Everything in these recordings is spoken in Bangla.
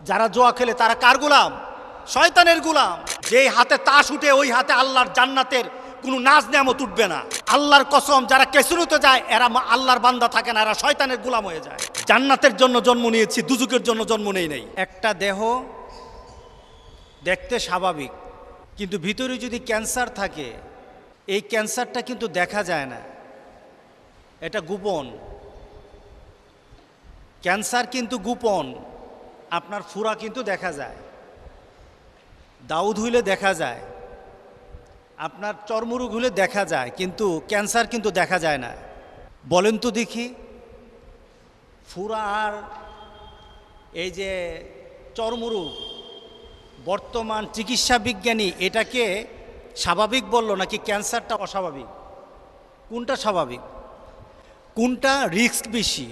যারা জুয়া খেলে তারা কার গোলাম? শয়তানের গোলাম। যেই হাতে তাস উঠে ওই হাতে আল্লাহর জান্নাতের কোনো নাজ নেয়ামত উঠবে না। আল্লাহর কসম, যারা ক্যাসিনোতে যায় এরা আল্লাহর বান্দা থাকে না, এরা শয়তানের গোলাম হয়ে যায়। জান্নাতের জন্য জন্ম নিয়েছি, দুজুকের জন্য জন্ম নেই নাই। একটা দেহ দেখতে স্বাভাবিক, কিন্তু ভিতরে যদি ক্যান্সার থাকে, এই ক্যান্সারটা কিন্তু দেখা যায় না, এটা গোপন। ক্যান্সার কিন্তু গোপন। আপনার ফুরা কিন্তু দেখা যায়, দাউদ হইলে দেখা যায়, আপনার চর্মরোগ হলে দেখা যায়, কিন্তু ক্যান্সার কিন্তু দেখা যায় না। বলেন তো দেখি, ফুরা আর এই যে চর্মরোগ, বর্তমান চিকিৎসা বিজ্ঞানী এটাকে স্বাভাবিক বলল নাকি ক্যান্সারটা অস্বাভাবিক? কোনটা স্বাভাবিক, কোনটা রিস্ক বেশি,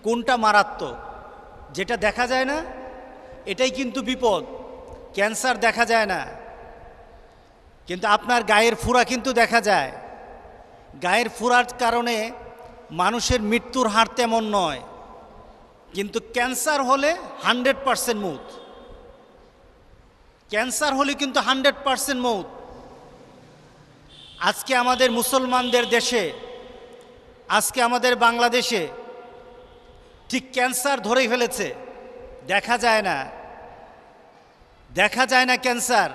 কোনটা মারাত্মক? যেটা দেখা যায় না এটাই কিন্তু বিপদ। ক্যান্সার দেখা যায় না, কিন্তু আপনার গায়ের ফুরা কিন্তু দেখা যায়। গায়ের ফুরার কারণে মানুষের মৃত্যুর হার তেমন নয়, কিন্তু ক্যান্সার হলে 100% মৌত। ক্যান্সার হলে কিন্তু 100% মৌত। আজকে আমাদের মুসলমানদের দেশে, আজকে আমাদের বাংলাদেশে ঠিক ক্যান্সার ধরেই ফেলেছে। দেখা যায় না, দেখা যায় না ক্যান্সার।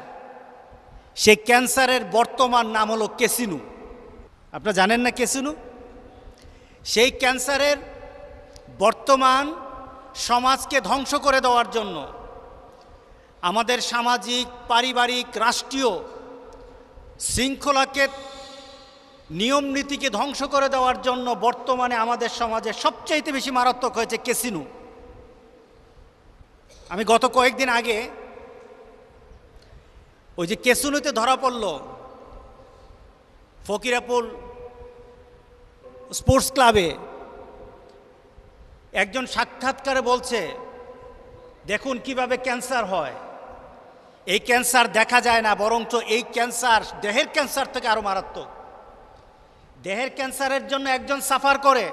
সেই ক্যান্সারের বর্তমান নাম হলো ক্যাসিনো। আপনারা জানেন না ক্যাসিনো? সেই ক্যান্সারের বর্তমান সমাজকে ধ্বংস করে দেওয়ার জন্য, আমাদের সামাজিক, পারিবারিক, রাষ্ট্রীয় শৃঙ্খলাকে, নিয়ম নীতিকে ধ্বংস করে দেওয়ার জন্য বর্তমানে আমাদের সমাজে সবচাইতে বেশি মারাত্মক হয়েছে ক্যাসিনো। আমি গত কয়েকদিন আগে ওই যে ক্যাসিনোতে ধরা পড়ল ফকিরাপুল স্পোর্টস ক্লাবে, একজন সাক্ষাৎকারে বলছে, দেখুন কিভাবে ক্যান্সার হয়। এই ক্যান্সার দেখা যায় না, বরঞ্চ এই ক্যান্সার দেহের ক্যান্সার থেকে আরো মারাত্মক। দেহের ক্যান্সারের জন্য একজন সাফার করে,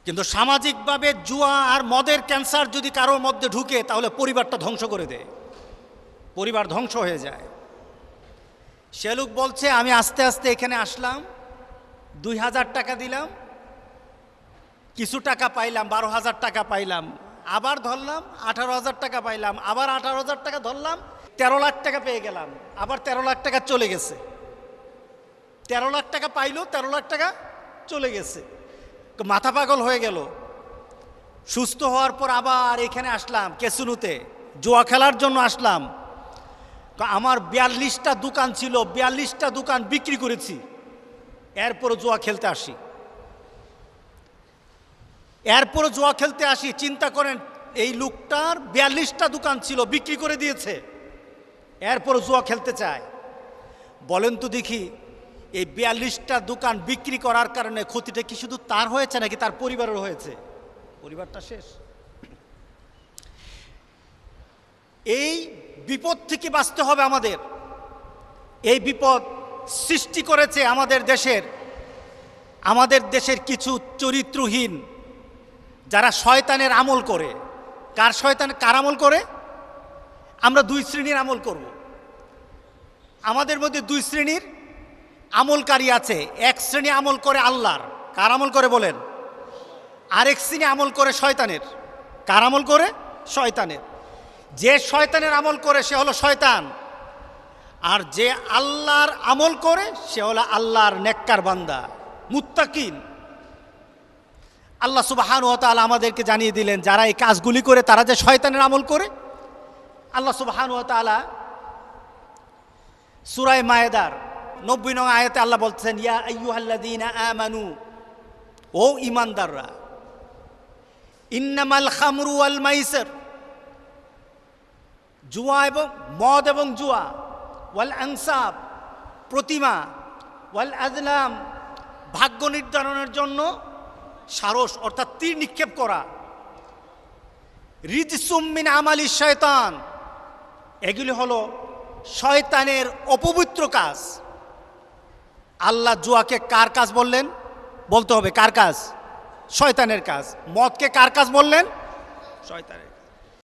কিন্তু সামাজিকভাবে জুয়া আর মদের ক্যান্সার যদি কারোর মধ্যে ঢুকে তাহলে পরিবারটা ধ্বংস করে দেয়, পরিবার ধ্বংস হয়ে যায়। সে লোক বলছে, আমি আস্তে আস্তে এখানে আসলাম, 2000 টাকা দিলাম, কিছু টাকা পাইলাম, 12,000 টাকা পাইলাম, আবার ধরলাম 18,000 টাকা পাইলাম, আবার 18,000 টাকা ধরলাম, 13 লাখ টাকা পেয়ে গেলাম, আবার 13 লাখ টাকা চলে গেছে। 13 লাখ টাকা পাইলো, 13 লাখ টাকা চলে গেছে। মাথা পাগল হয়ে গেল। সুস্থ হওয়ার পর আবার এখানে আসলাম ক্যাসিনোতে, জুয়া খেলার জন্য আসলাম। আমার 42টা দোকান ছিল, 42টা দোকান বিক্রি করেছি, এরপরও জুয়া খেলতে আসি, এরপরও জুয়া খেলতে আসি। চিন্তা করেন, এই লোকটার 42টা দোকান ছিল, বিক্রি করে দিয়েছে, এরপরও জুয়া খেলতে চায়। বলেন তো দেখি, এই 42টা দোকান বিক্রি করার কারণে ক্ষতিটা কি শুধু তার হয়েছে নাকি তার পরিবারের হয়েছে? পরিবারটা শেষ। এই বিপদ থেকে বাঁচতে হবে আমাদের। এই বিপদ সৃষ্টি করেছে আমাদের দেশের কিছু চরিত্রহীন, যারা শয়তানের আমল করে। কার আমল করে? আমরা দুই শ্রেণীর আমল করব। আমাদের মধ্যে দুই শ্রেণীর আমলকারী আছে। এক শ্রেণী আমল করে আল্লাহর। কার আমল করে বলেন? আরেক শ্রেণী আমল করে শয়তানের। কার আমল করে? শয়তানের। যে শয়তানের আমল করে সে হলো শয়তান, আর যে আল্লাহর আমল করে সে হলো আল্লাহর নেককার বান্দা, মুত্তাকিন। আল্লাহ সুবহানাহু ওয়া তাআলা আমাদেরকে জানিয়ে দিলেন, যারা এই কাজগুলি করে তারা যে শয়তানের আমল করে। আল্লাহ সুবহানাহু ওয়া তাআলা সূরা মায়েদার 90 নং আয়াতে আল্লাহ বলছেন, ইয়া আইয়ুহাল্লাযীনা আমানু, ও ঈমানদাররা, ইন্নামাল খামরু ওয়াল মাইসির, জুয়া এবং মদ এবং জুয়া, ওয়াল আনসাব, প্রতিমা, ওয়াল আজলাম, ভাগ্য নির্ধারণের জন্য সারস অর্থাৎ তীর নিক্ষেপ করা, রিজসুম মিন আমালিশ শয়তান, এগুলি হলো শয়তানের অপবিত্র কাজ। আল্লাহ জুয়াকে কার কাজ বললেন? বলতে হবে কার কাজ? শয়তানের কাজ। মদকে কার কাজ বললেন? শয়তানের।